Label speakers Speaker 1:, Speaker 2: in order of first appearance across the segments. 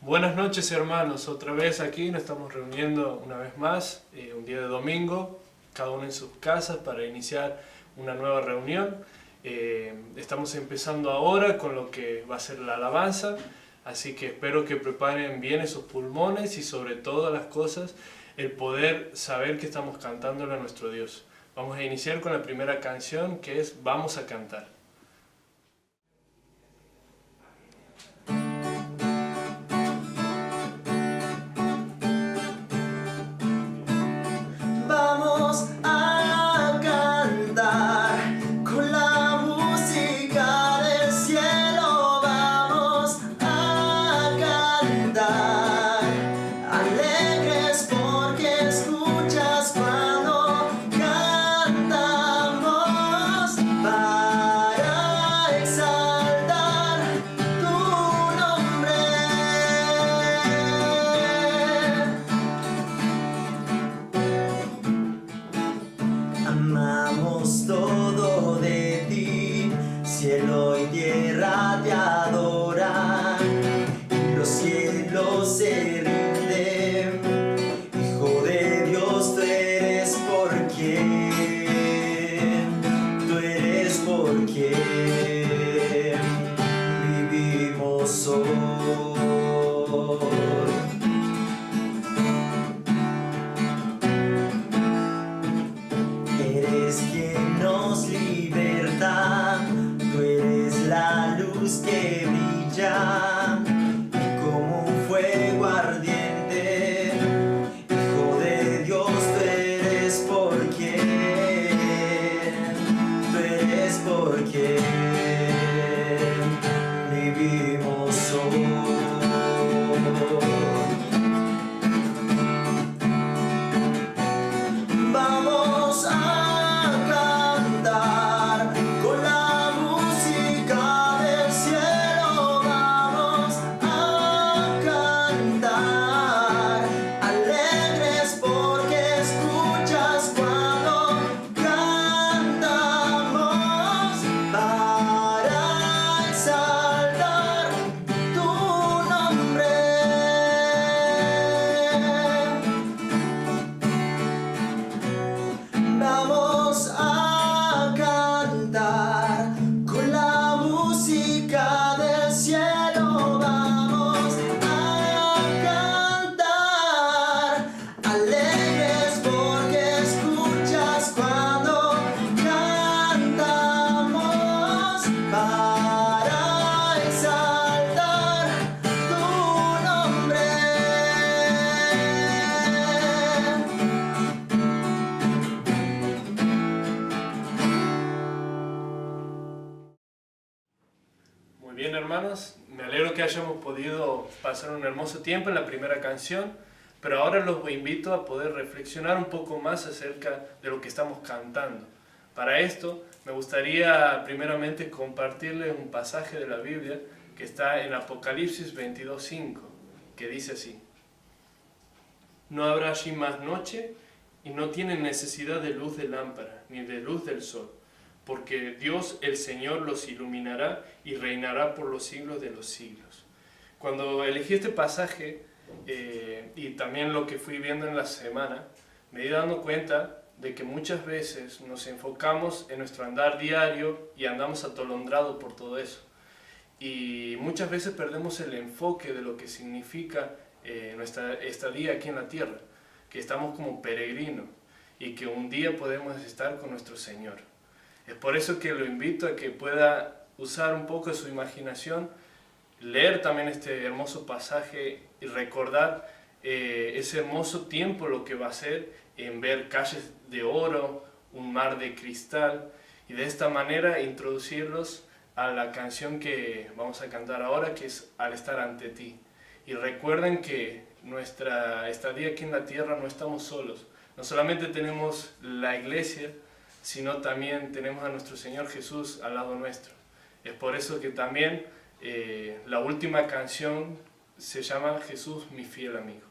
Speaker 1: Buenas noches, hermanos, otra vez aquí nos estamos reuniendo una vez más, un día de domingo, cada uno en sus casas para iniciar una nueva reunión. Estamos empezando ahora con lo que va a ser la alabanza, así que espero que preparen bien esos pulmones y sobre todas las cosas el poder saber que estamos cantándole a nuestro Dios. Vamos a iniciar con la primera canción, que es Vamos a cantar.
Speaker 2: Vamos a cantar con la música del cielo. Vamos a cantar alegres porque escuchas cuando cantamos para exaltar tu nombre. Amamos todo de ti, cielo y tierra te adoran, y los cielos se rinden. Hijo de Dios, tú eres por quien vivimos hoy. Eres quien nos liberta, tú eres la luz que brilla y como un fuego ardiente. Hijo de Dios, tú eres por quien vivimos hoy. Vamos a cantar con la música del cielo. Vamos a cantar alegres porque escuchas cuando cantamos para exaltar tu nombre. Vamos a cantar con la música del cielo. Vamos a cantar alegres porque escuchas cuando cantamos para exaltar tu nombre.
Speaker 1: Muy bien, hermanos, me alegro que hayamos podido pasar un hermoso tiempo en la primera canción, pero ahora los invito a poder reflexionar un poco más acerca de lo que estamos cantando. Para esto, me gustaría primeramente compartirles un pasaje de la Biblia que está en Apocalipsis 22:5, que dice así: No habrá allí más noche y no tienen necesidad de luz de lámpara ni de luz del sol, porque Dios el Señor los iluminará y reinará por los siglos de los siglos. Cuando elegí este pasaje y también lo que fui viendo en la semana, me di dando cuenta de que muchas veces nos enfocamos en nuestro andar diario y andamos atolondrados por todo eso. Y muchas veces perdemos el enfoque de lo que significa nuestra estadía aquí en la tierra, que estamos como peregrinos y que un día podemos estar con nuestro Señor. Es por eso que lo invito a que pueda usar un poco su imaginación, leer también este hermoso pasaje y recordar ese hermoso tiempo, lo que va a ser en ver calles de oro, un mar de cristal, y de esta manera introducirlos a la canción que vamos a cantar ahora, que es Al estar ante ti. Y recuerden que nuestra estadía aquí en la tierra no estamos solos, no solamente tenemos la iglesia, sino también tenemos a nuestro Señor Jesús al lado nuestro. Es por eso que también la última canción se llama Jesús, mi fiel amigo.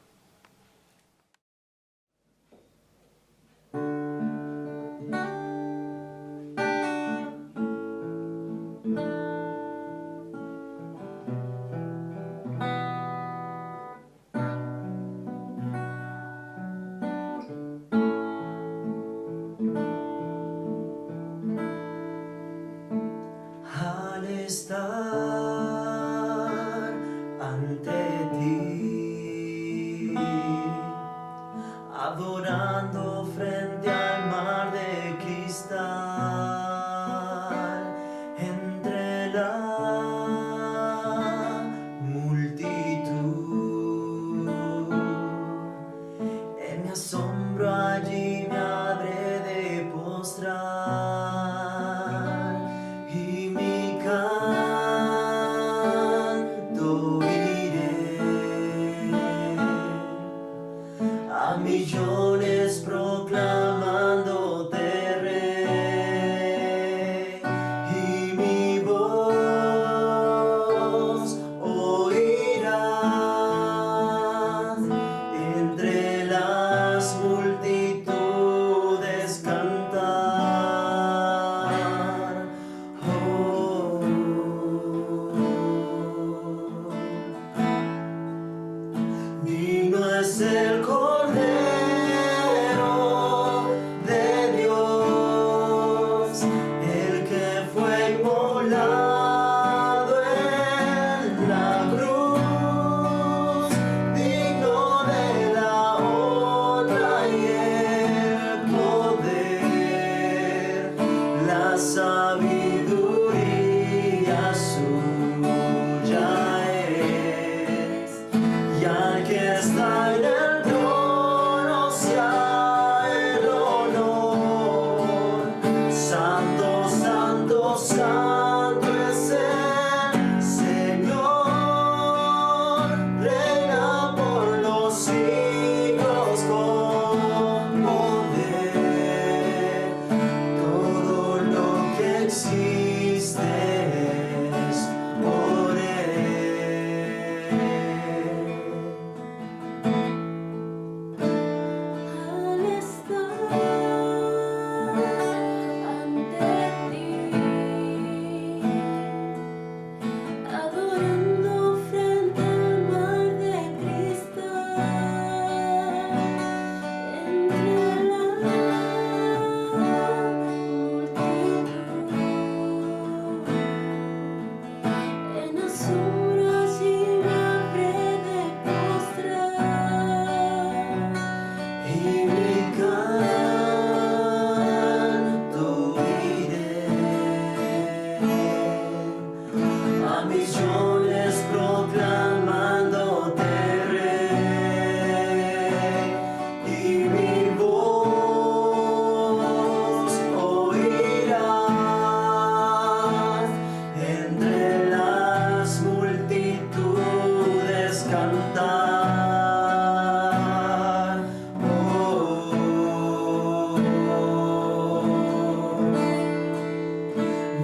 Speaker 2: cantar.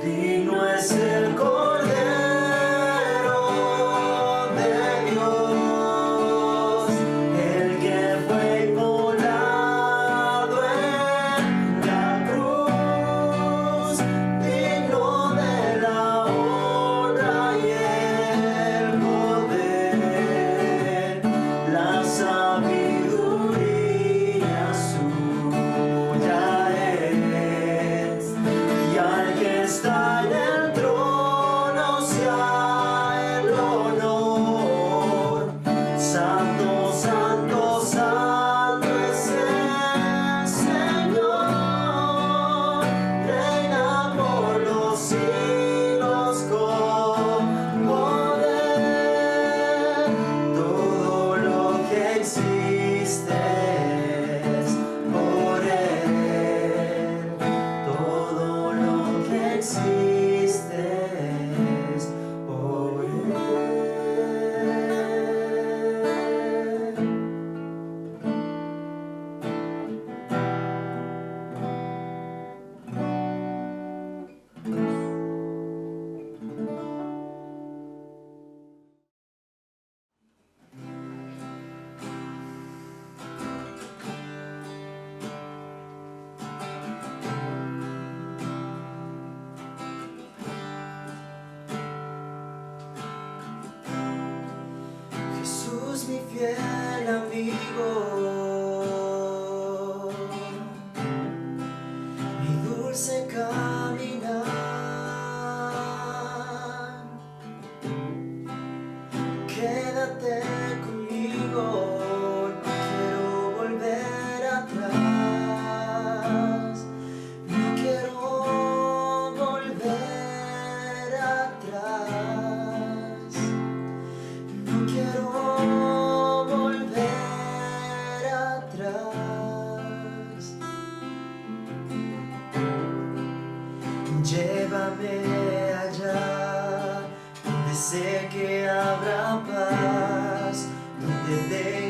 Speaker 2: Digno es el Cordero de Dios, el que fue inmolado en la cruz, digno de la honra y el poder, la sabiduría suya es, y al que está en el trono sea el honor. Santo, santo, santo es el Señor, reina por los siglos con poder. Todo lo que existe es por Él, todo lo que existe es por Él. Jesús, mi fiel amigo, mi dulce caminar, quédate conmigo, no quiero volver atrás, no quiero volver atrás. No quiero volver atrás. Llévame allá, donde sé que habrá paz, donde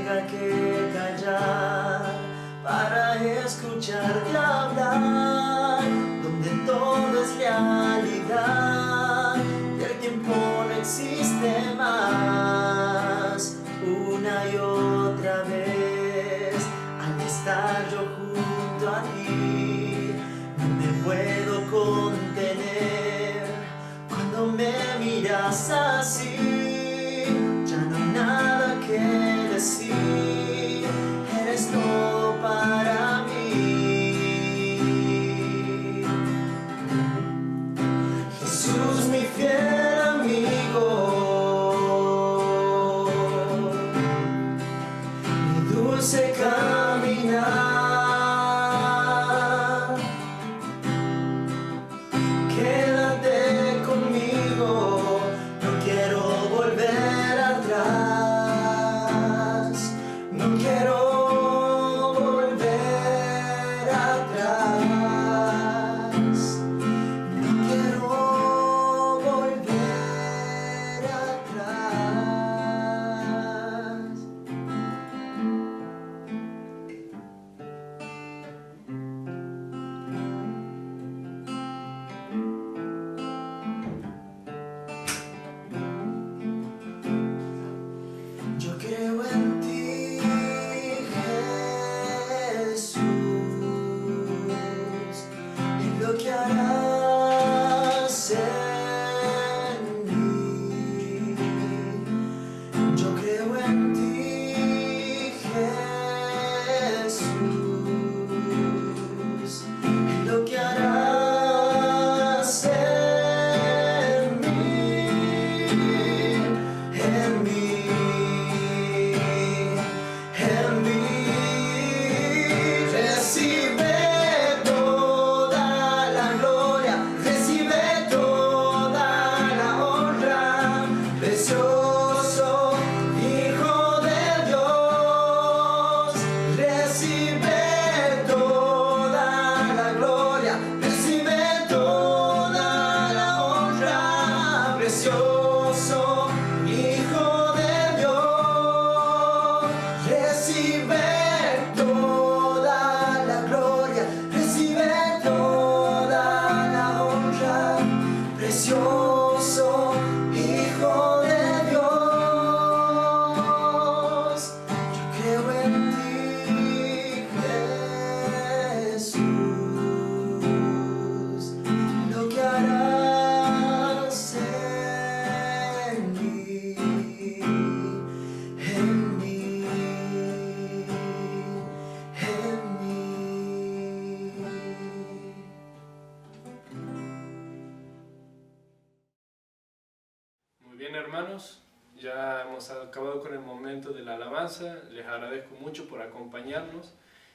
Speaker 1: hemos acabado con el momento de la alabanza. Les agradezco mucho por acompañarnos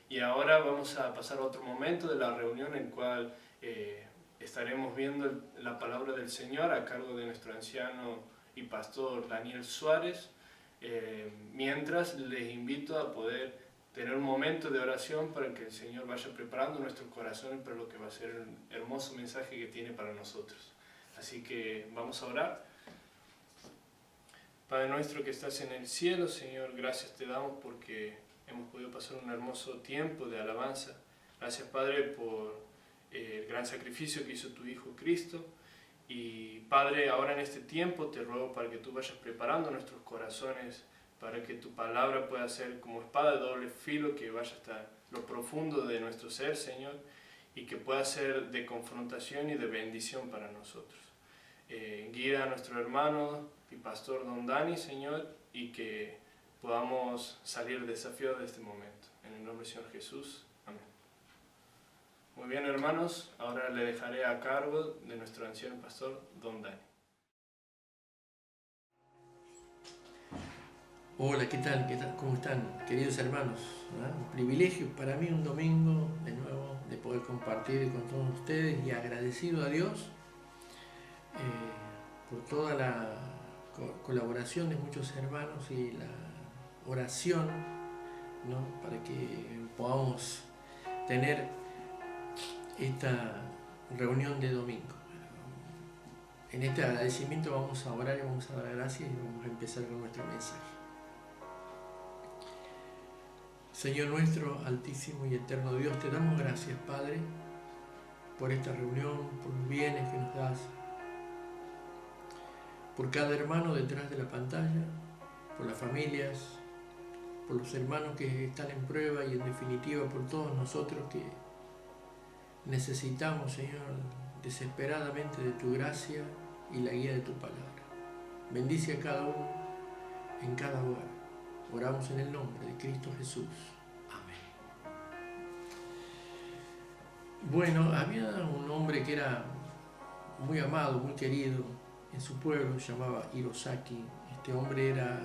Speaker 1: y ahora vamos a pasar a otro momento de la reunión en el cual estaremos viendo la palabra del Señor a cargo de nuestro anciano y pastor Daniel Suárez. Mientras les invito a poder tener un momento de oración para que el Señor vaya preparando nuestros corazones para lo que va a ser el hermoso mensaje que tiene para nosotros. Así que vamos a orar. Padre nuestro que estás en el cielo, Señor, gracias te damos porque hemos podido pasar un hermoso tiempo de alabanza. Gracias, Padre, por el gran sacrificio que hizo tu Hijo Cristo. Y, Padre, ahora en este tiempo te ruego para que tú vayas preparando nuestros corazones para que tu palabra pueda ser como espada de doble filo, que vaya hasta lo profundo de nuestro ser, Señor, y que pueda ser de confrontación y de bendición para nosotros. Guía a nuestro hermano y pastor Don Dani, Señor, y que podamos salir desafiados de este momento. En el nombre del Señor Jesús. Amén. Muy bien, hermanos, ahora le dejaré a cargo de nuestro anciano pastor Don Dani.
Speaker 3: Hola, ¿qué tal? ¿Cómo están, queridos hermanos? Un privilegio para mí un domingo de nuevo de poder compartir con todos ustedes y agradecido a Dios por toda la colaboración de muchos hermanos y la oración, ¿no? Para que podamos tener esta reunión de domingo. En este agradecimiento vamos a orar y vamos a dar gracias y vamos a empezar con nuestro mensaje. Señor nuestro, altísimo y eterno Dios, te damos gracias, Padre, por esta reunión, por los bienes que nos das, por cada hermano detrás de la pantalla, por las familias, por los hermanos que están en prueba y en definitiva por todos nosotros que necesitamos, Señor, desesperadamente de tu gracia y la guía de tu palabra. Bendice a cada uno en cada hogar. Oramos en el nombre de Cristo Jesús. Amén. Bueno, había un hombre que era muy amado, muy querido en su pueblo, se llamaba Hirosaki. Este hombre era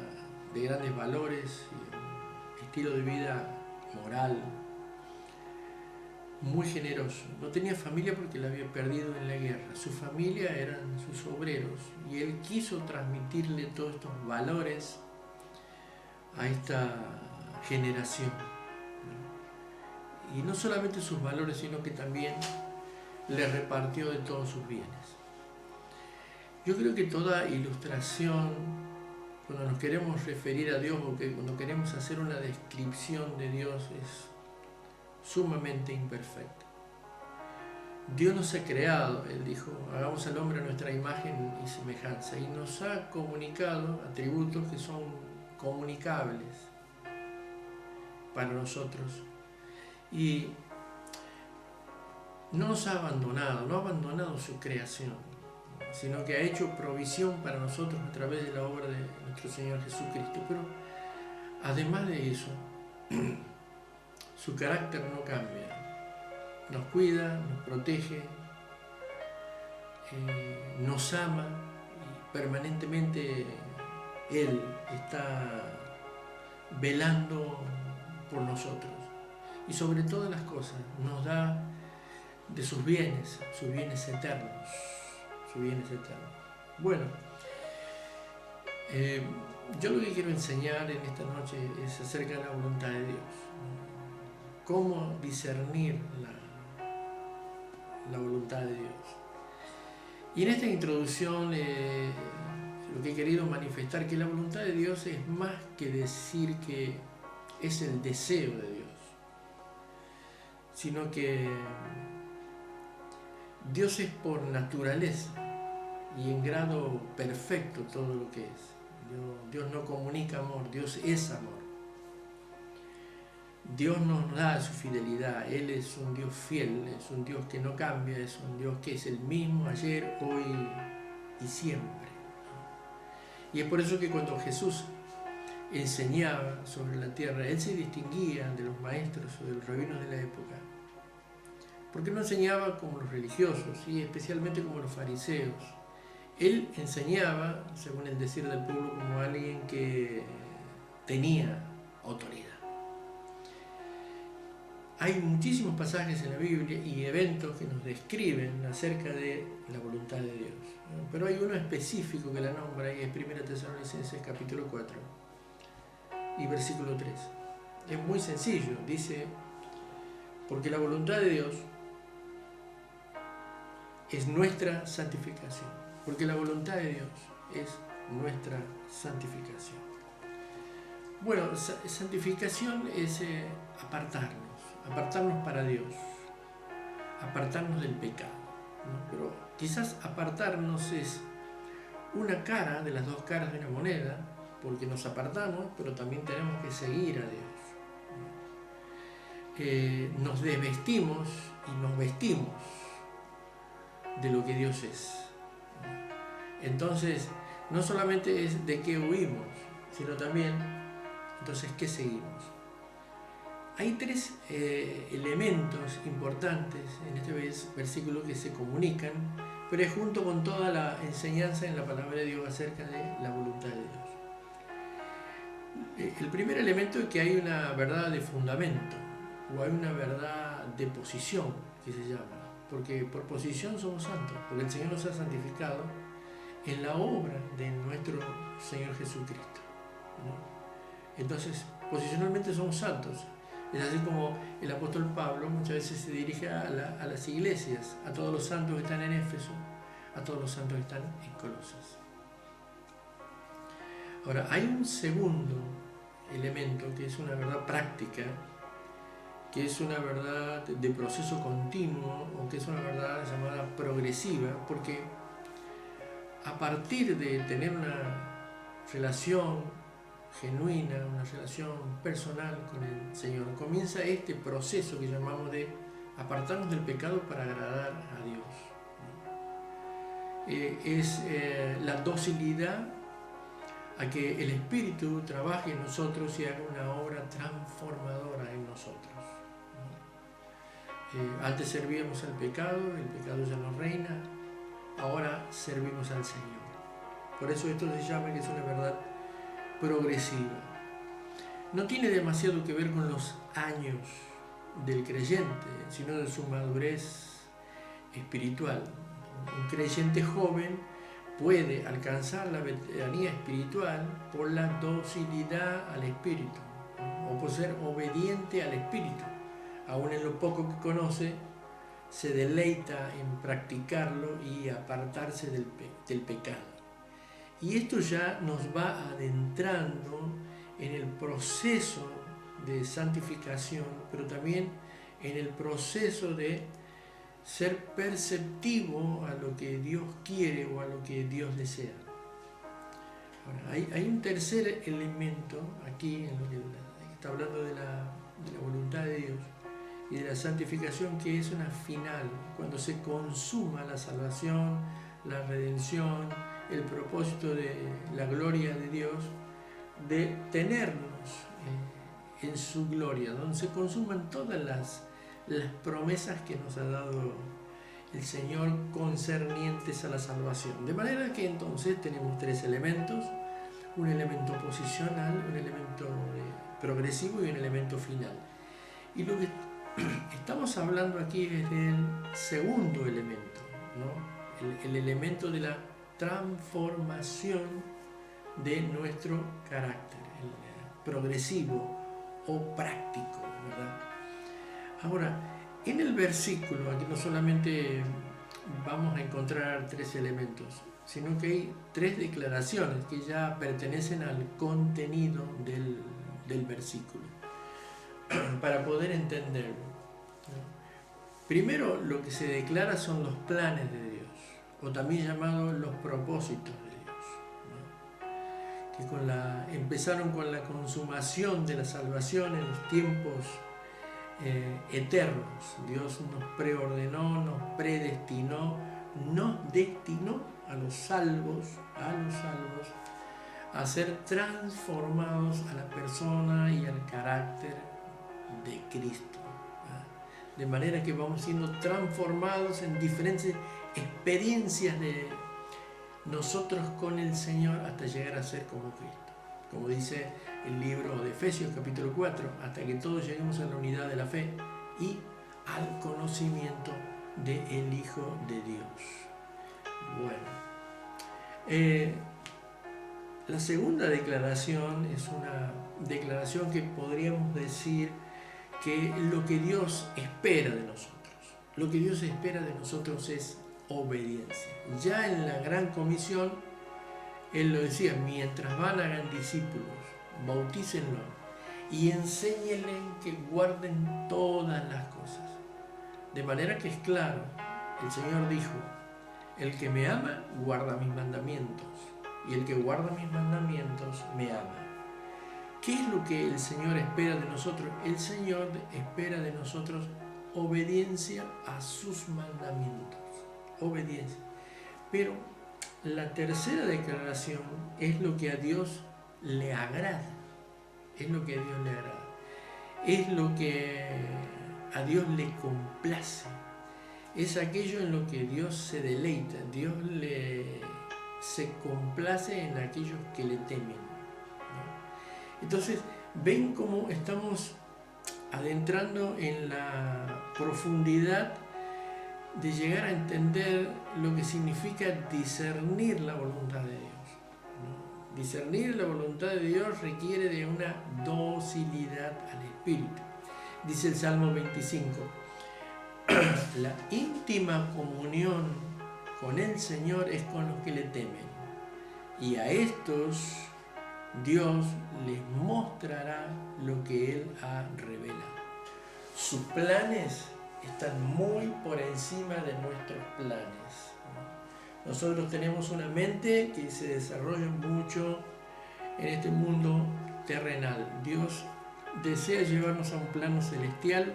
Speaker 3: de grandes valores, estilo de vida moral, muy generoso. No tenía familia porque la había perdido en la guerra. Su familia eran sus obreros y él quiso transmitirle todos estos valores a esta generación. Y no solamente sus valores, sino que también le repartió de todos sus bienes. Yo creo que toda ilustración, cuando nos queremos referir a Dios o que cuando queremos hacer una descripción de Dios, es sumamente imperfecta. Dios nos ha creado, Él dijo, hagamos al hombre a nuestra imagen y semejanza, y nos ha comunicado atributos que son comunicables para nosotros, y no nos ha abandonado, no ha abandonado su creación, sino que ha hecho provisión para nosotros a través de la obra de nuestro Señor Jesucristo. Pero además de eso, su carácter no cambia, nos cuida, nos protege, nos ama y permanentemente Él está velando por nosotros y sobre todas las cosas nos da de sus bienes eternos, sus bienes eternos. Bueno, yo lo que quiero enseñar en esta noche es acerca de la voluntad de Dios, cómo discernir la voluntad de Dios. Y en esta introducción lo que he querido manifestar que la voluntad de Dios es más que decir que es el deseo de Dios, sino que Dios es por naturaleza y en grado perfecto todo lo que es. Dios no comunica amor, Dios es amor. Dios nos da su fidelidad, Él es un Dios fiel, es un Dios que no cambia, es un Dios que es el mismo ayer, hoy y siempre. Y es por eso que cuando Jesús enseñaba sobre la tierra, Él se distinguía de los maestros o de los rabinos de la época, porque no enseñaba como los religiosos y especialmente como los fariseos. Él enseñaba, según el decir del pueblo, como alguien que tenía autoridad. Hay muchísimos pasajes en la Biblia y eventos que nos describen acerca de la voluntad de Dios. Pero hay uno específico que la nombra y es 1 Tesalonicenses capítulo 4 y versículo 3. Es muy sencillo, dice, porque la voluntad de Dios es nuestra santificación. Porque la voluntad de Dios es nuestra santificación. Bueno, santificación es apartarnos para Dios, apartarnos del pecado, ¿no? Pero quizás apartarnos es una cara de las dos caras de una moneda, porque nos apartamos, pero también tenemos que seguir a Dios. Nos desvestimos y nos vestimos de lo que Dios es. Entonces, no solamente es de qué huimos, sino también, entonces, ¿qué seguimos? Hay tres elementos importantes en este versículo que se comunican, pero es junto con toda la enseñanza en la palabra de Dios acerca de la voluntad de Dios. El primer elemento es que hay una verdad de fundamento, o hay una verdad de posición, que se llama, porque por posición somos santos, porque el Señor nos ha santificado en la obra de nuestro Señor Jesucristo, ¿no? Entonces, posicionalmente somos santos. Es así como el apóstol Pablo muchas veces se dirige a las iglesias, a todos los santos que están en Éfeso, a todos los santos que están en Colosas. Ahora, hay un segundo elemento que es una verdad práctica, que es una verdad de proceso continuo, o que es una verdad llamada progresiva, porque a partir de tener una relación genuina, una relación personal con el Señor, comienza este proceso que llamamos de apartarnos del pecado para agradar a Dios. Es la docilidad a que el Espíritu trabaje en nosotros y haga una obra transformadora en nosotros. Antes servíamos al pecado, el pecado ya no reina, ahora servimos al Señor. Por eso esto se llama que es una verdad progresiva. No tiene demasiado que ver con los años del creyente, sino de su madurez espiritual. Un creyente joven puede alcanzar la veteranía espiritual por la docilidad al Espíritu, o por ser obediente al Espíritu. Aún en lo poco que conoce, se deleita en practicarlo y apartarse del pecado. Y esto ya nos va adentrando en el proceso de santificación, pero también en el proceso de ser perceptivo a lo que Dios quiere o a lo que Dios desea. Ahora, hay un tercer elemento aquí en lo que está hablando de la voluntad de Dios y de la santificación, que es una final, cuando se consuma la salvación, la redención, el propósito de la gloria de Dios, de tenernos en su gloria, donde se consuman todas las promesas que nos ha dado el Señor concernientes a la salvación. De manera que entonces tenemos tres elementos: un elemento posicional, un elemento progresivo y un elemento final. Y lo que estamos hablando aquí es del segundo elemento, ¿no? El elemento de la transformación de nuestro carácter, el progresivo o práctico, ¿verdad? Ahora, en el versículo aquí no solamente vamos a encontrar tres elementos, sino que hay tres declaraciones que ya pertenecen al contenido del versículo, para poder entenderlo. Primero, lo que se declara son los planes de Dios, o también llamados los propósitos de Dios, ¿no? Que empezaron con la consumación de la salvación en los tiempos eternos. Dios nos preordenó, nos predestinó, nos destinó a los salvos, a ser transformados a la persona y al carácter de Cristo. De manera que vamos siendo transformados en diferentes experiencias nosotros con el Señor hasta llegar a ser como Cristo. Como dice el libro de Efesios capítulo 4, hasta que todos lleguemos a la unidad de la fe y al conocimiento del Hijo de Dios. Bueno, la segunda declaración es una declaración que podríamos decir que lo que Dios espera de nosotros. Lo que Dios espera de nosotros es obediencia. Ya en la Gran Comisión, Él lo decía, mientras van hagan discípulos, bautícenlos y enséñenles que guarden todas las cosas. De manera que es claro, el Señor dijo, el que me ama, guarda mis mandamientos, y el que guarda mis mandamientos, me ama. ¿Qué es lo que el Señor espera de nosotros? El Señor espera de nosotros obediencia a sus mandamientos. Obediencia. Pero la tercera declaración es lo que a Dios le agrada. Es lo que a Dios le agrada. Es lo que a Dios le complace. Es aquello en lo que Dios se deleita. Dios se complace en aquellos que le temen, ¿no? Entonces, ven cómo estamos adentrando en la profundidad de llegar a entender lo que significa discernir la voluntad de Dios, ¿no? Discernir la voluntad de Dios requiere de una docilidad al Espíritu. Dice el Salmo 25, la íntima comunión con el Señor es con los que le temen, y a estos Dios les mostrará lo que Él ha revelado. Sus planes están muy por encima de nuestros planes. Nosotros tenemos una mente que se desarrolla mucho en este mundo terrenal. Dios desea llevarnos a un plano celestial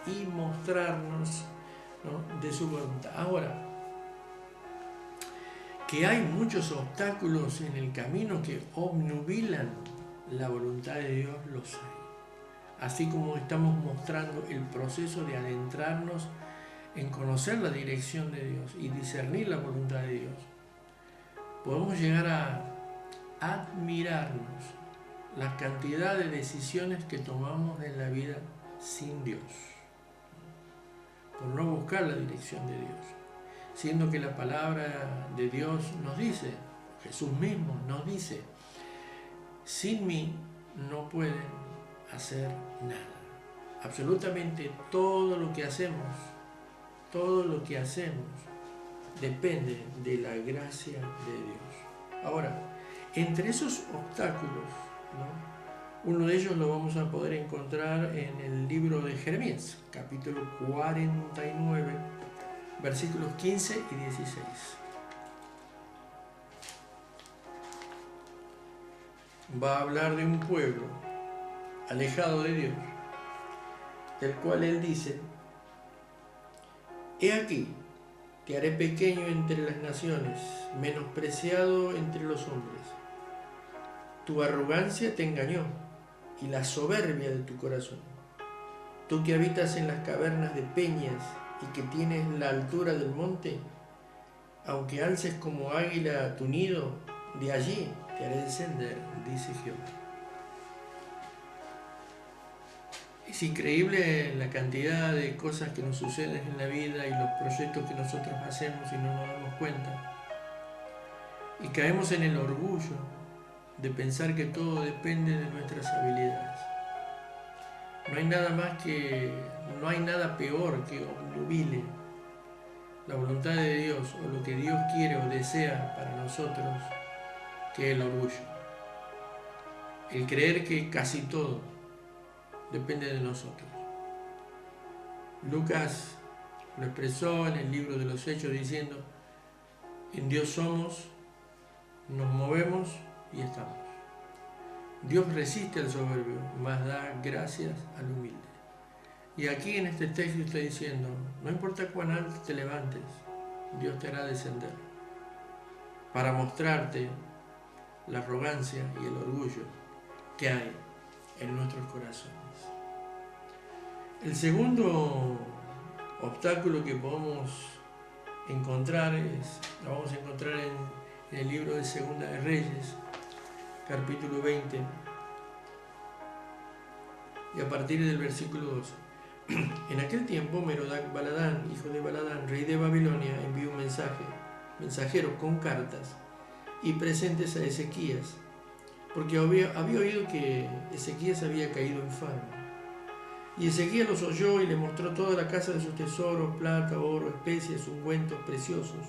Speaker 3: y mostrarnos, ¿no?, de su voluntad. Ahora, que hay muchos obstáculos en el camino que obnubilan la voluntad de Dios, los hay. Así como estamos mostrando el proceso de adentrarnos en conocer la dirección de Dios y discernir la voluntad de Dios, podemos llegar a admirarnos la cantidad de decisiones que tomamos en la vida sin Dios, por no buscar la dirección de Dios. Siendo que la palabra de Dios nos dice, Jesús mismo nos dice, sin mí no pueden hacer nada. Absolutamente todo lo que hacemos depende de la gracia de Dios. Ahora, entre esos obstáculos, ¿no?, uno de ellos lo vamos a poder encontrar en el libro de Jeremías, capítulo 49, versículos 15 y 16. Va a hablar de un pueblo alejado de Dios, del cual Él dice, he aquí, te haré pequeño entre las naciones, menospreciado entre los hombres. Tu arrogancia te engañó y la soberbia de tu corazón. Tú que habitas en las cavernas de peñas y que tienes la altura del monte, aunque alces como águila tu nido, de allí te haré descender, dice Jehová. Es increíble la cantidad de cosas que nos suceden en la vida y los proyectos que nosotros hacemos y no nos damos cuenta. Y caemos en el orgullo de pensar que todo depende de nuestras habilidades. No hay nada peor que obnubile la voluntad de Dios o lo que Dios quiere o desea para nosotros que el orgullo. El creer que casi todo depende de nosotros. Lucas lo expresó en el libro de los Hechos diciendo, en Dios somos, nos movemos y estamos. Dios resiste al soberbio, mas da gracias al humilde. Y aquí en este texto está diciendo, no importa cuán alto te levantes, Dios te hará descender para mostrarte la arrogancia y el orgullo que hay en nuestros corazones. El segundo obstáculo que podemos encontrar lo vamos a encontrar en el libro de Segunda de Reyes, capítulo 20, y a partir del versículo 12. En aquel tiempo Merodac Baladán, hijo de Baladán, rey de Babilonia, envió un mensajero con cartas y presentes a Ezequías, porque había oído que Ezequías había caído enfermo. Y Ezequías los oyó y le mostró toda la casa de sus tesoros, plata, oro, especias, ungüentos preciosos,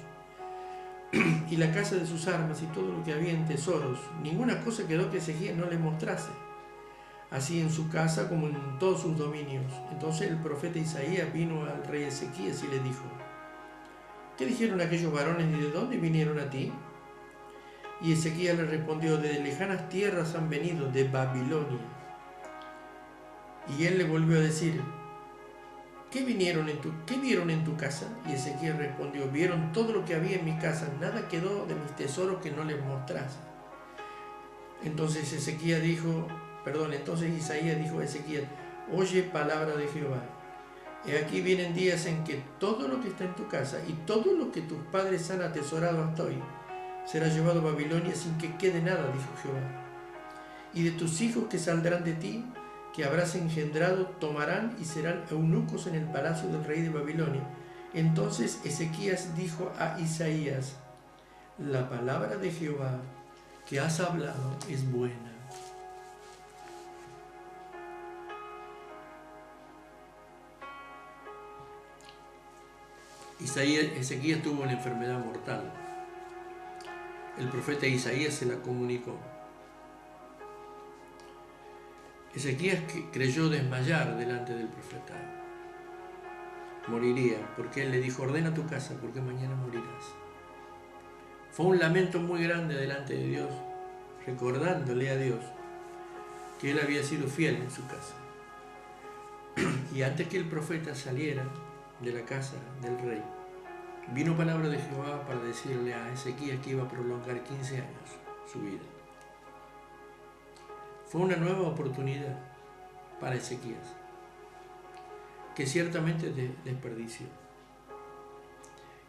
Speaker 3: y la casa de sus armas y todo lo que había en tesoros. Ninguna cosa quedó que Ezequías no le mostrase, así en su casa como en todos sus dominios. Entonces el profeta Isaías vino al rey Ezequías y le dijo: ¿qué dijeron aquellos varones y de dónde vinieron a ti? Y Ezequías le respondió: de lejanas tierras han venido, de Babilonia. Y él le volvió a decir: ¿qué vieron en tu casa? Y Ezequías respondió: vieron todo lo que había en mi casa, nada quedó de mis tesoros que no les mostrase. Entonces Isaías dijo a Ezequías: oye palabra de Jehová. He aquí vienen días en que todo lo que está en tu casa y todo lo que tus padres han atesorado hasta hoy será llevado a Babilonia sin que quede nada, dijo Jehová. Y de tus hijos que saldrán de ti, que habrás engendrado, tomarán y serán eunucos en el palacio del rey de Babilonia. Entonces Ezequías dijo a Isaías: la palabra de Jehová que has hablado es buena. Ezequías tuvo una enfermedad mortal. El profeta Isaías se la comunicó. Ezequías creyó desmayar delante del profeta. Moriría, porque él le dijo: ordena tu casa, porque mañana morirás. Fue un lamento muy grande delante de Dios, recordándole a Dios que él había sido fiel en su casa. Y antes que el profeta saliera de la casa del rey, vino palabra de Jehová para decirle a Ezequías que iba a prolongar 15 años su vida. Fue una nueva oportunidad para Ezequías, que ciertamente desperdició.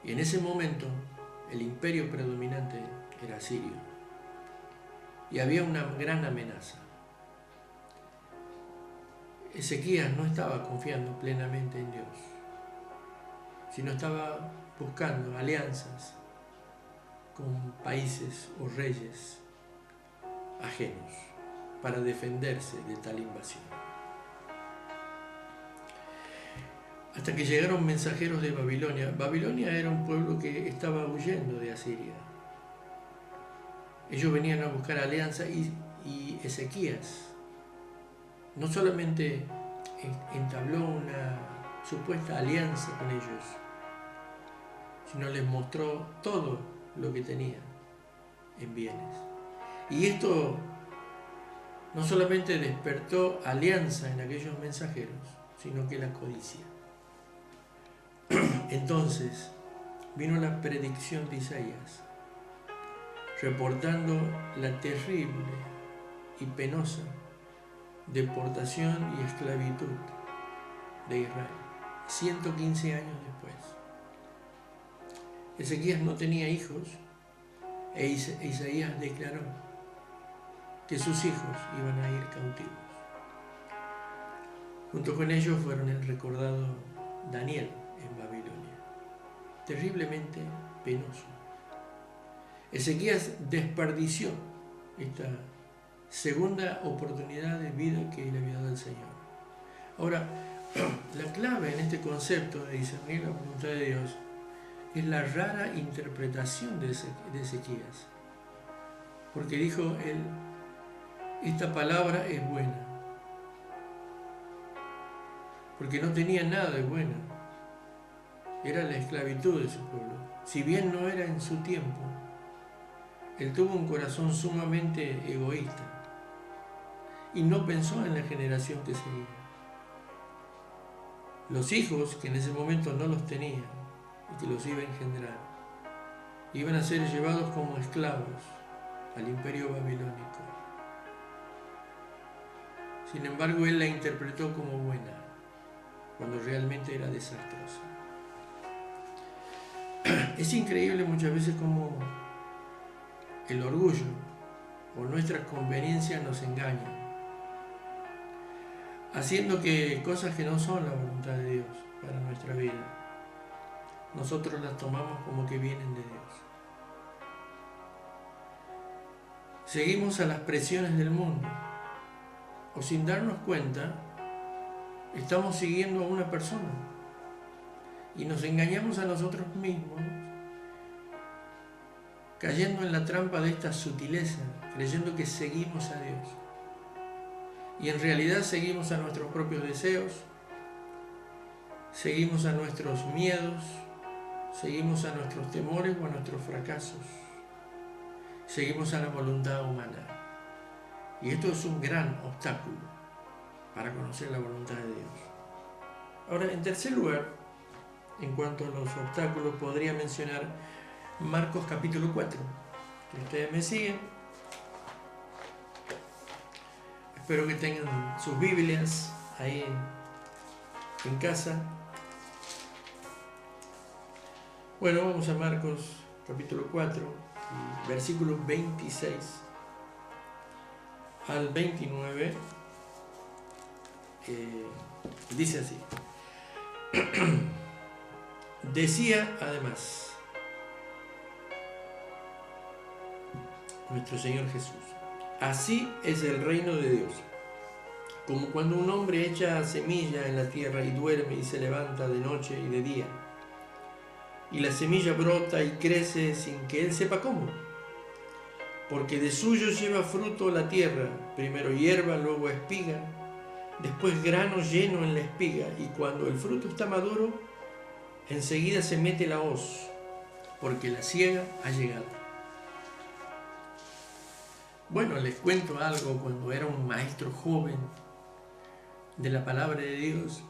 Speaker 3: Y en ese momento el imperio predominante era Asirio, y había una gran amenaza. Ezequías no estaba confiando plenamente en Dios, sino estaba buscando alianzas con países o reyes ajenos para defenderse de tal invasión. Hasta que llegaron mensajeros de Babilonia. Babilonia era un pueblo que estaba huyendo de Asiria. Ellos venían a buscar alianza y Ezequías no solamente entabló una supuesta alianza con ellos, sino les mostró todo lo que tenía en bienes. Y esto no solamente despertó alianza en aquellos mensajeros, sino que la codicia. Entonces vino la predicción de Isaías, reportando la terrible y penosa deportación y esclavitud de Israel, 115 años después. Ezequías no tenía hijos e Isaías declaró que sus hijos iban a ir cautivos. Junto con ellos fueron el recordado Daniel en Babilonia, terriblemente penoso. Ezequías desperdició esta segunda oportunidad de vida que le había dado el Señor. Ahora, la clave en este concepto de discernir la voluntad de Dios es la rara interpretación de Ezequías, porque dijo él: esta palabra es buena, porque no tenía nada de buena, era la esclavitud de su pueblo. Si bien no era en su tiempo, él tuvo un corazón sumamente egoísta y no pensó en la generación que seguía. Los hijos, que en ese momento no los tenía y que los iba a engendrar, iban a ser llevados como esclavos al imperio babilónico. Sin embargo, él la interpretó como buena, cuando realmente era desastrosa. Es increíble muchas veces cómo el orgullo o nuestras conveniencias nos engañan, haciendo que cosas que no son la voluntad de Dios para nuestra vida, nosotros las tomamos como que vienen de Dios. Seguimos a las presiones del mundo, o sin darnos cuenta, estamos siguiendo a una persona y nos engañamos a nosotros mismos, cayendo en la trampa de esta sutileza, creyendo que seguimos a Dios. Y en realidad seguimos a nuestros propios deseos, seguimos a nuestros miedos, seguimos a nuestros temores o a nuestros fracasos, seguimos a la voluntad humana. Y esto es un gran obstáculo para conocer la voluntad de Dios. Ahora, en tercer lugar, en cuanto a los obstáculos, podría mencionar Marcos capítulo 4. Ustedes me siguen. Espero que tengan sus Biblias ahí en casa. Bueno, vamos a Marcos capítulo 4, versículos 26 al 29. Dice así. Decía además nuestro Señor Jesús: así es el reino de Dios, como cuando un hombre echa semilla en la tierra y duerme y se levanta de noche y de día, y la semilla brota y crece sin que él sepa cómo, porque de suyo lleva fruto la tierra, primero hierba, luego espiga, después grano lleno en la espiga, y cuando el fruto está maduro, enseguida se mete la hoz, porque la siega ha llegado. Bueno, les cuento algo. Cuando era un maestro joven de la palabra de Dios,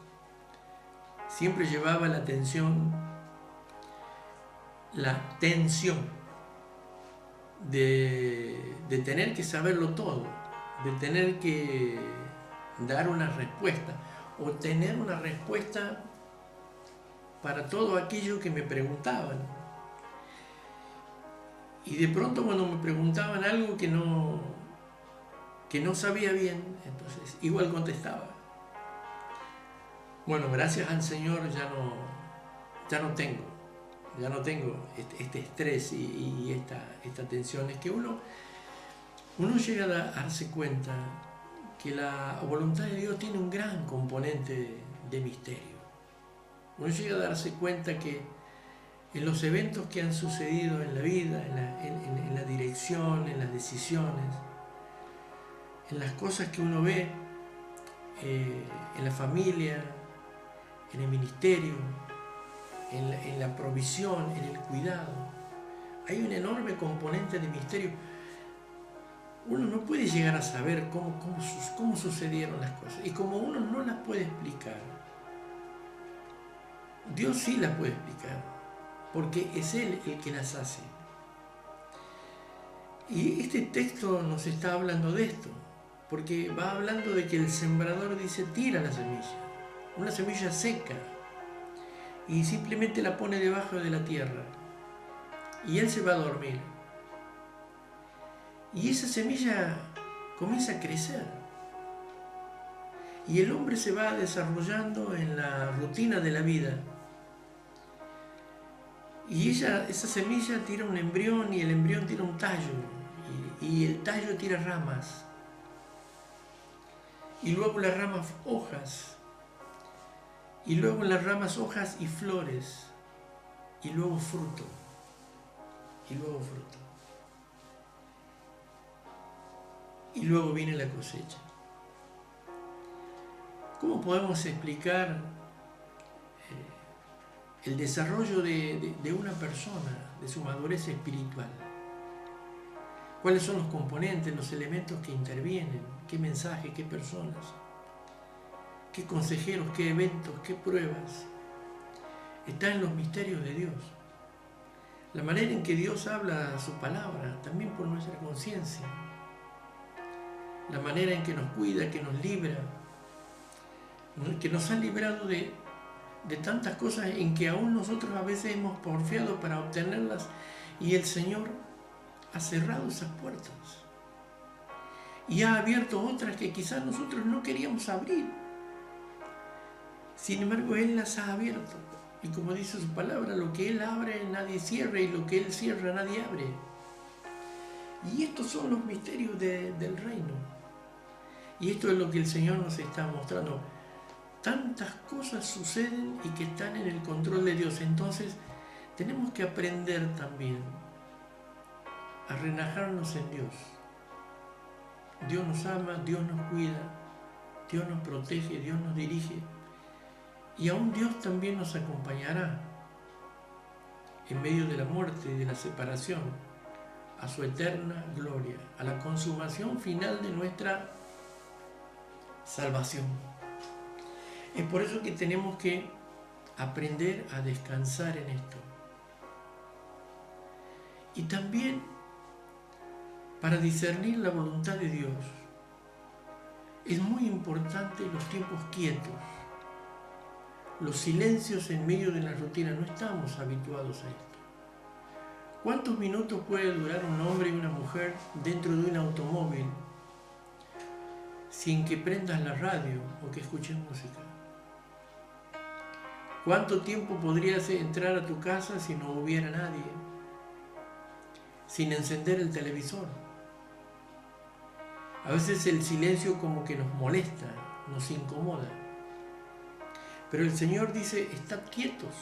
Speaker 3: siempre llevaba la tensión de tener que saberlo todo, de tener que dar una respuesta o tener una respuesta para todo aquello que me preguntaban. Y de pronto cuando me preguntaban algo que no sabía bien, entonces igual contestaba. Bueno, gracias al Señor ya no tengo este estrés y esta tensión. Es que uno llega a darse cuenta que la voluntad de Dios tiene un gran componente de misterio. Uno llega a darse cuenta que en los eventos que han sucedido en la vida, en la dirección, en las decisiones, en las cosas que uno ve, en la familia, en el ministerio, en la provisión, en el cuidado, hay un enorme componente de misterio. Uno no puede llegar a saber cómo sucedieron las cosas. Y como uno no las puede explicar, Dios sí las puede explicar, porque es Él el que las hace. Y este texto nos está hablando de esto, porque va hablando de que el sembrador dice: tira la semilla, una semilla seca, y simplemente la pone debajo de la tierra, y él se va a dormir. Y esa semilla comienza a crecer, y el hombre se va desarrollando en la rutina de la vida. Y esa semilla tira un embrión, y el embrión tira un tallo, y el tallo tira ramas, y luego las ramas hojas, y luego en las ramas hojas y flores, y luego fruto, y luego fruto. Y luego viene la cosecha. ¿Cómo podemos explicar el desarrollo de una persona, de su madurez espiritual? ¿Cuáles son los componentes, los elementos que intervienen? ¿Qué mensajes, qué personas? ¿Qué consejeros, qué eventos, qué pruebas? Está en los misterios de Dios. La manera en que Dios habla su palabra, también por nuestra conciencia. La manera en que nos cuida, que nos libra, que nos ha librado de tantas cosas en que aún nosotros a veces hemos porfiado para obtenerlas, y el Señor ha cerrado esas puertas y ha abierto otras que quizás nosotros no queríamos abrir. Sin embargo, Él las ha abierto. Y como dice su palabra, lo que Él abre nadie cierra, y lo que Él cierra nadie abre. Y estos son los misterios del reino. Y esto es lo que el Señor nos está mostrando. Tantas cosas suceden y que están en el control de Dios. Entonces tenemos que aprender también a relajarnos en Dios. Dios nos ama, Dios nos cuida, Dios nos protege, Dios nos dirige. Y aún Dios también nos acompañará en medio de la muerte y de la separación a su eterna gloria, a la consumación final de nuestra salvación. Es por eso que tenemos que aprender a descansar en esto. Y también para discernir la voluntad de Dios es muy importante los tiempos quietos, los silencios en medio de la rutina. No estamos habituados a esto. ¿Cuántos minutos puede durar un hombre y una mujer dentro de un automóvil sin que prendas la radio o que escuches música? ¿Cuánto tiempo podrías entrar a tu casa si no hubiera nadie? Sin encender el televisor. A veces el silencio como que nos molesta, nos incomoda. Pero el Señor dice, estad quietos.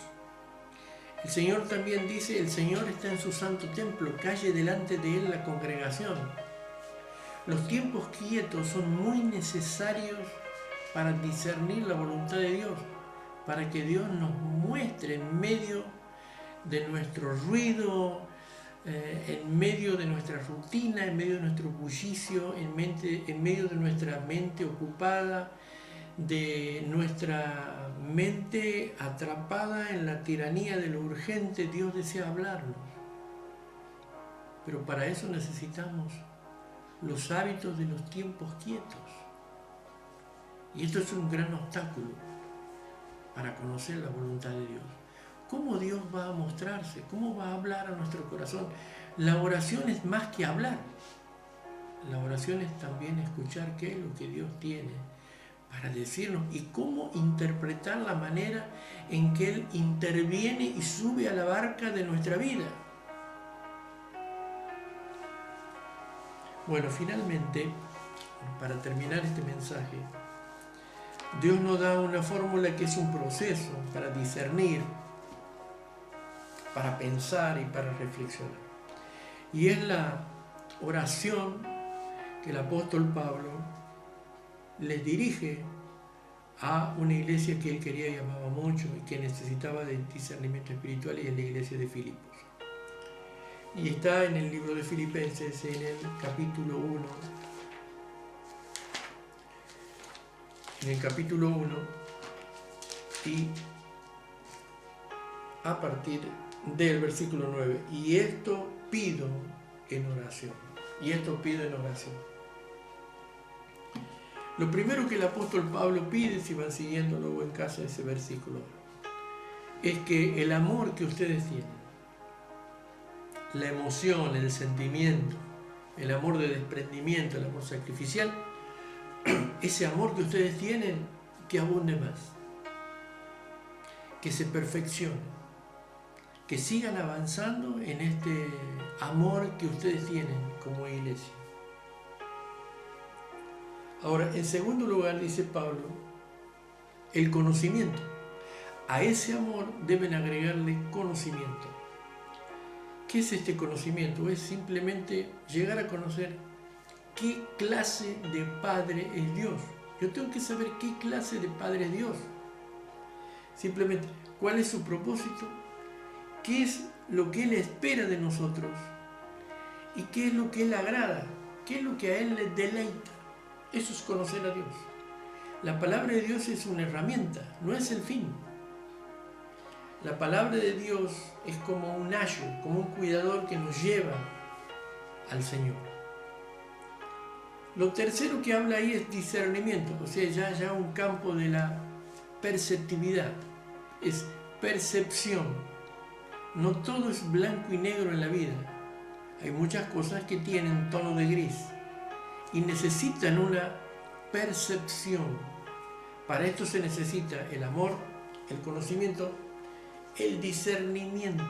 Speaker 3: El Señor también dice, el Señor está en su santo templo, calle delante de Él la congregación. Los tiempos quietos son muy necesarios para discernir la voluntad de Dios, para que Dios nos muestre en medio de nuestro ruido, en medio de nuestra rutina, en medio de nuestro bullicio, en medio de nuestra mente ocupada, de nuestra mente atrapada en la tiranía de lo urgente. Dios desea hablarnos. Pero para eso necesitamos los hábitos de los tiempos quietos. Y esto es un gran obstáculo para conocer la voluntad de Dios. ¿Cómo Dios va a mostrarse? ¿Cómo va a hablar a nuestro corazón? La oración es más que hablar. La oración es también escuchar qué es lo que Dios tiene para decirnos y cómo interpretar la manera en que Él interviene y sube a la barca de nuestra vida. Bueno, finalmente, para terminar este mensaje, Dios nos da una fórmula que es un proceso para discernir, para pensar y para reflexionar. Y es la oración que el apóstol Pablo les dirige a una iglesia que él quería y amaba mucho y que necesitaba de discernimiento espiritual, y es la iglesia de Filipos. Y está en el libro de Filipenses, en el capítulo 1. En el capítulo 1 y a partir del versículo 9. Y esto pido en oración. Y esto pido en oración. Lo primero que el apóstol Pablo pide, si van siguiendo luego en casa ese versículo, es que el amor que ustedes tienen, la emoción, el sentimiento, el amor de desprendimiento, el amor sacrificial, ese amor que ustedes tienen, que abunde más, que se perfeccione, que sigan avanzando en este amor que ustedes tienen como iglesia. Ahora, en segundo lugar, dice Pablo, el conocimiento. A ese amor deben agregarle conocimiento. ¿Qué es este conocimiento? Es simplemente llegar a conocer qué clase de Padre es Dios. Yo tengo que saber qué clase de Padre es Dios. Simplemente, ¿cuál es su propósito? ¿Qué es lo que Él espera de nosotros? ¿Y qué es lo que Él agrada? ¿Qué es lo que a Él le deleita? Eso es conocer a Dios. La palabra de Dios es una herramienta, no es el fin. La palabra de Dios es como un ayo, como un cuidador que nos lleva al Señor. Lo tercero que habla ahí es discernimiento, o sea, ya un campo de la perceptividad, es percepción. No todo es blanco y negro en la vida. Hay muchas cosas que tienen tono de gris y necesitan una percepción. Para esto se necesita el amor, el conocimiento, el discernimiento,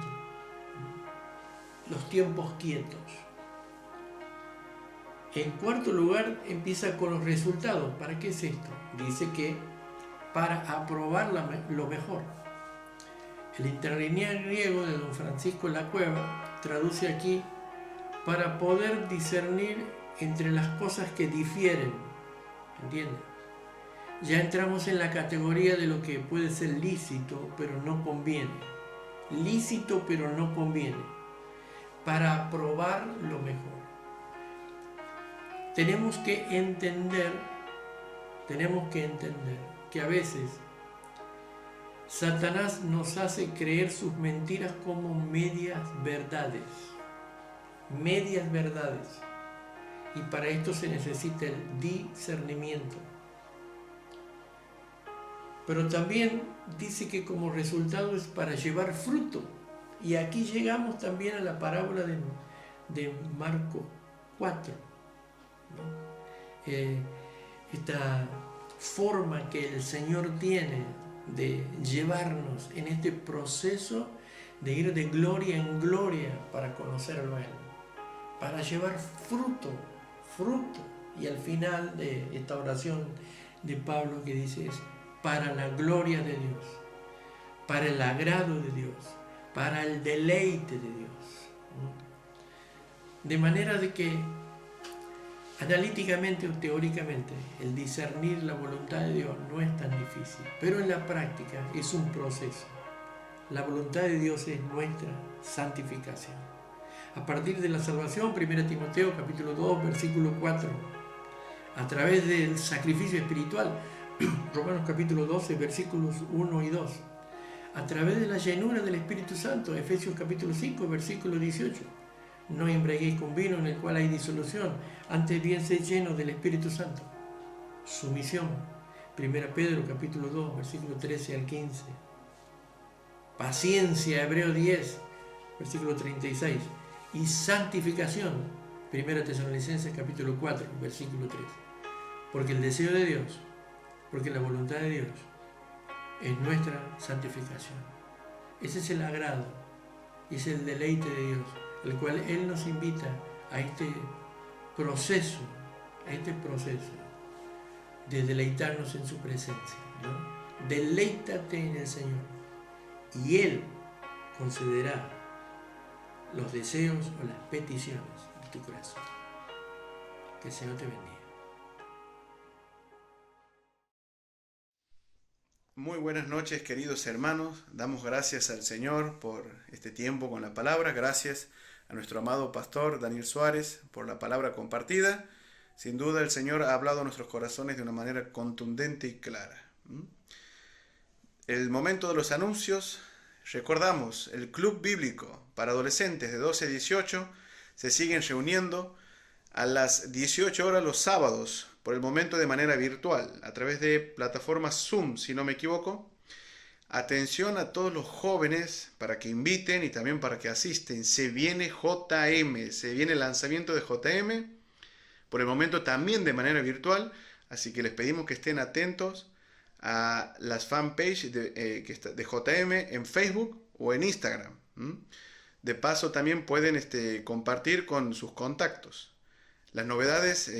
Speaker 3: los tiempos quietos. En cuarto lugar, empieza con los resultados. ¿Para qué es esto? Dice que para aprobar lo mejor. El interlineal griego de don Francisco Lacueva traduce aquí para poder discernir entre las cosas que difieren. ¿Entienden? Ya entramos en la categoría de lo que puede ser lícito, pero no conviene. Lícito, pero no conviene. Para aprobar lo mejor. Tenemos que entender que a veces Satanás nos hace creer sus mentiras como medias verdades. Medias verdades. Y para esto se necesita el discernimiento. Pero también dice que como resultado es para llevar fruto. Y aquí llegamos también a la parábola de Marco 4. ¿no? Esta forma que el Señor tiene de llevarnos en este proceso de ir de gloria en gloria para conocerlo a Él, para llevar fruto, y al final de esta oración de Pablo que dice es para la gloria de Dios, para el agrado de Dios, para el deleite de Dios. De manera de que analíticamente o teóricamente, el discernir la voluntad de Dios no es tan difícil, pero en la práctica es un proceso. La voluntad de Dios es nuestra santificación. A partir de la salvación, 1 Timoteo capítulo 2, versículo 4, a través del sacrificio espiritual, Romanos capítulo 12, versículos 1 y 2, a través de la llenura del Espíritu Santo, Efesios capítulo 5, versículo 18, no embriaguéis con vino en el cual hay disolución, antes bien sed llenos del Espíritu Santo. Sumisión, 1 Pedro capítulo 2, versículo 13 al 15. Paciencia, Hebreo 10, versículo 36. Y santificación, 1 Tesalonicenses capítulo 4, versículo 3. Porque el deseo de Dios, porque la voluntad de Dios es nuestra santificación. Ese es el agrado, es el deleite de Dios, el cual Él nos invita a este proceso de deleitarnos en su presencia, ¿no? Deleítate en el Señor y Él concederá los deseos o las peticiones de tu corazón. Que el Señor te bendiga.
Speaker 4: Muy buenas noches, queridos hermanos. Damos gracias al Señor por este tiempo con la palabra. Gracias a nuestro amado pastor Daniel Suárez por la palabra compartida. Sin duda el Señor ha hablado a nuestros corazones de una manera contundente y clara. El momento de los anuncios. Recordamos, el Club Bíblico para adolescentes de 12 a 18 se siguen reuniendo a las 18 horas los sábados, por el momento de manera virtual, a través de plataformas Zoom, si no me equivoco. Atención a todos los jóvenes para que inviten y también para que asisten. Se viene JM, se viene el lanzamiento de JM, por el momento también de manera virtual, así que les pedimos que estén atentos a las fanpages de JM en Facebook o en Instagram. De paso también pueden compartir con sus contactos. Las novedades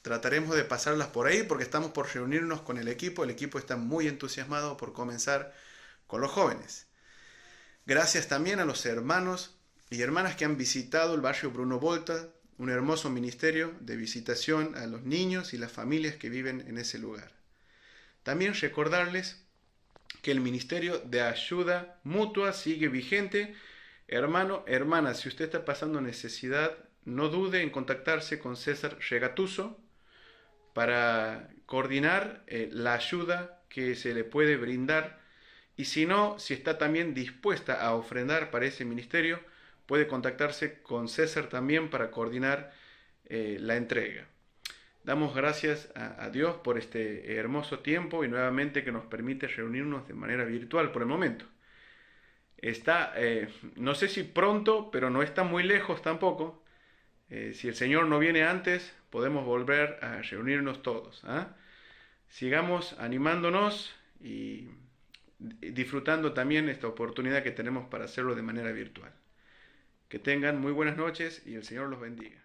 Speaker 4: trataremos de pasarlas por ahí porque estamos por reunirnos con el equipo. El equipo está muy entusiasmado por comenzar con los jóvenes. Gracias también a los hermanos y hermanas que han visitado el barrio Bruno Volta, un hermoso ministerio de visitación a los niños y las familias que viven en ese lugar. También recordarles que el Ministerio de Ayuda Mutua sigue vigente. Hermano, hermana, si usted está pasando necesidad, no dude en contactarse con César Regatuso para coordinar la ayuda que se le puede brindar. Y si no, si está también dispuesta a ofrendar para ese ministerio, puede contactarse con César también para coordinar la entrega. Damos gracias a Dios por este hermoso tiempo y nuevamente que nos permite reunirnos de manera virtual por el momento. está, no sé si pronto, pero no está muy lejos tampoco. Si el Señor no viene antes, podemos volver a reunirnos todos. Sigamos animándonos y disfrutando también esta oportunidad que tenemos para hacerlo de manera virtual. Que tengan muy buenas noches y el Señor los bendiga.